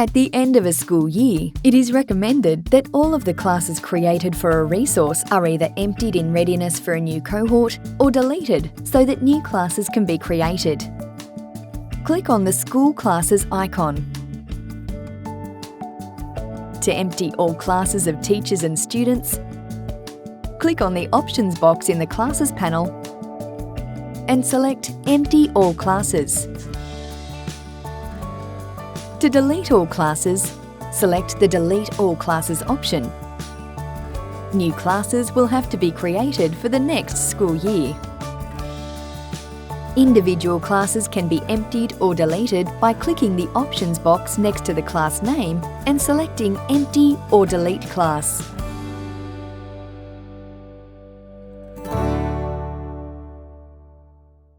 At the end of a school year, it is recommended that all of the classes created for a resource are either emptied in readiness for a new cohort or deleted so that new classes can be created. Click on the School Classes icon. To empty all classes of teachers and students, click on the Options box in the Classes panel and select Empty All Classes. To delete all classes, select the Delete All Classes option. New classes will have to be created for the next school year. Individual classes can be emptied or deleted by clicking the Options box next to the class name and selecting Empty or Delete Class.